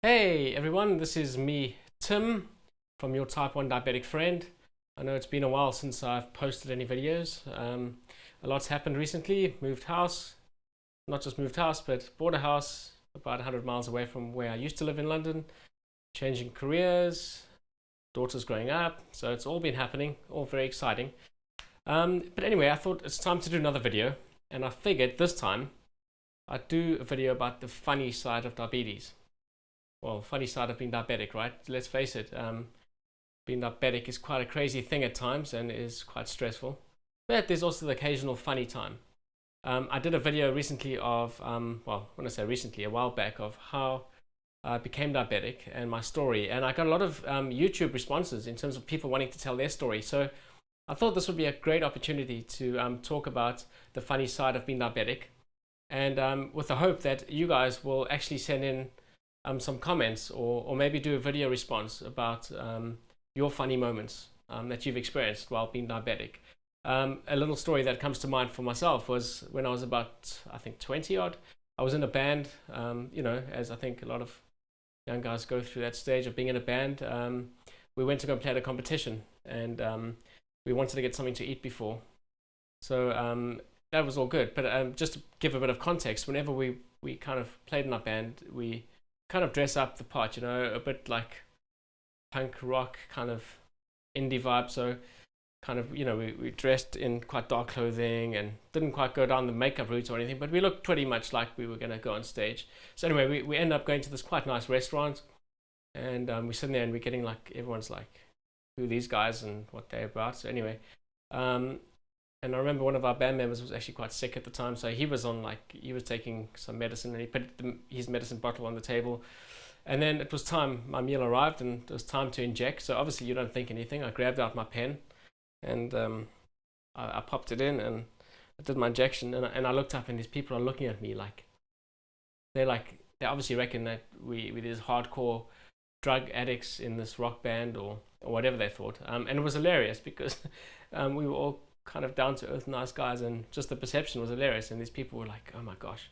Hey everyone, this is me, Tim, from your Type 1 Diabetic friend. I know it's been a while since I've posted any videos. A lot's happened recently. Moved house, not just moved house, but bought a house about 100 miles away from where I used to live in London. Changing careers, daughters growing up, so it's all been happening, all very exciting. But anyway, I thought it's time to do another video, and I figured this time I'd do a video about the funny side of diabetes. Well, funny side of being diabetic, right? Let's face it, being diabetic is quite a crazy thing at times and is quite stressful. But there's also the occasional funny time. I did a video recently of, well, when I say recently, a while back, of how I became diabetic and my story. And I got a lot of YouTube responses in terms of people wanting to tell their story. So I thought this would be a great opportunity to talk about the funny side of being diabetic. And with the hope that you guys will actually send in some comments or maybe do a video response about your funny moments that you've experienced while being diabetic. A little story that comes to mind for myself was when I was about, I think, 20 odd. I was in a band, you know, as I think a lot of young guys go through that stage of being in a band. We went to go play at a competition, and we wanted to get something to eat before. So that was all good. But just to give a bit of context, whenever we kind of played in our band, we kind of dress up the part, you know, a bit like punk rock kind of indie vibe. So kind of, you know, we dressed in quite dark clothing and didn't quite go down the makeup route or anything, but we looked pretty much like we were going to go on stage. So anyway, we ended up going to this quite nice restaurant, and we're sitting there and we're getting like, everyone's like, who are these guys and what they're about. So anyway, and I remember one of our band members was actually quite sick at the time, so he was on he was taking some medicine, and he put his medicine bottle on the table. And then it was time, my meal arrived, and it was time to inject. So obviously you don't think anything. I grabbed out my pen, and I popped it in, and I did my injection. And I looked up, and these people are looking at me like, they obviously reckon that we these hardcore drug addicts in this rock band or whatever they thought. And it was hilarious because we were all kind of down to earth, nice guys, and just the perception was hilarious. And these people were like, "Oh my gosh!"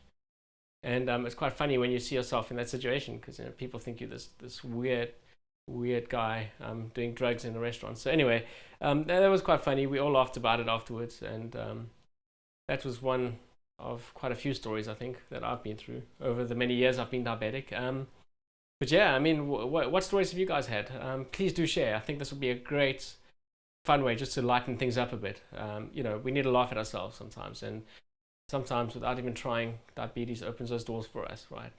And it's quite funny when you see yourself in that situation, because, you know, people think you're this weird guy doing drugs in a restaurant. So anyway, that was quite funny. We all laughed about it afterwards, and that was one of quite a few stories, I think, that I've been through over the many years I've been diabetic. But yeah, I mean, what stories have you guys had? Please do share. I think this would be a great fun way just to lighten things up a bit. You know, we need to laugh at ourselves sometimes, and sometimes without even trying, diabetes opens those doors for us, right?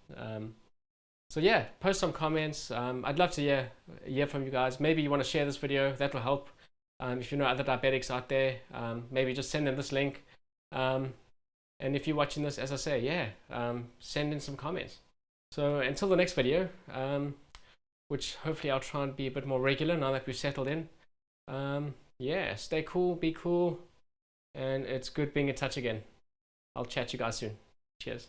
So yeah, post some comments. I'd love to hear from you guys. Maybe you want to share this video, that will help. If you know other diabetics out there, maybe just send them this link. And if you're watching this, as I say, send in some comments. So until the next video, which hopefully I'll try and be a bit more regular now that we've settled in. Yeah, stay cool, be cool, and it's good being in touch again. I'll chat to you guys soon. Cheers.